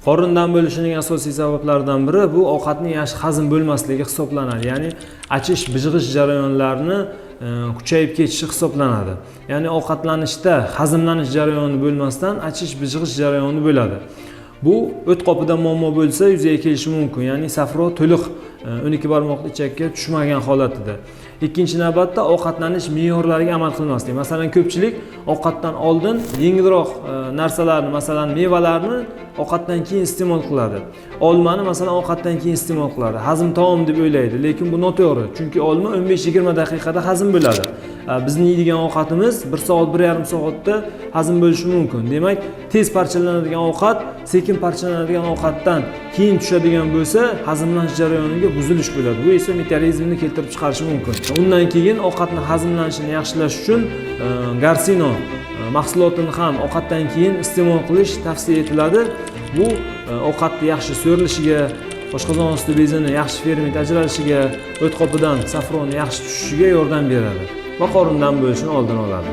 Qorindan bo'lishining asosiy sabablaridan biri bu ovqatning yaxshi hazm bo'lmasligi hisoblanadi. Ya'ni achish, bijg'ish jarayonlarini kuchayib ketishi hisoblanadi. Ya'ni ovqatlanishda hazmlanish jarayoni bo'lmasdan achish, bijg'ish jarayoni bo'ladi. Bu o't qopida muammo bo'lsa yuzaga kelishi mumkin. Ya'ni safro to'liq 12 barmoqli ichakka tushmagan holatida. Ikkinchi navbatda ovqatlanish me'yorlariga amal qilmaslik. Masalan, ko'pchilik ovqatdan oldin yengilroq narsalarni, masalan, mevalarni ovqatdan keyin iste'mol qiladi. Olmani masalan ovqatdan keyin iste'mol qiladi. Hazm taom deb o'ylaydi, lekin bu noto'g'ri. Chunki olma 15-20 daqiqada hazm bo'ladi. Bizni yeydigan ovqatimiz 1 soat, 1,5 soatda hazm bo'lishi mumkin. Demak, tez parchalanadigan ovqat sekin parchalanadigan ovqatdan keyin tushadigan bo'lsa, hazmlanish jarayoniga buzilish bo'ladi. Bu esa metabolizmni keltirib chiqarishi mumkin. Undan keyin ovqatning hazmlanishini yaxshilash uchun Garsino mahsulotini ham ovqatdan keyin iste'mol qilish tavsiya etiladi. Bu ovqatni yaxshi so'rilishiga, oshqozon osti bezini yaxshi ferment ajralishiga, o't qopidan safroni yaxshi tushishiga yordam beradi va qorindan bo'lishini oldini oladi.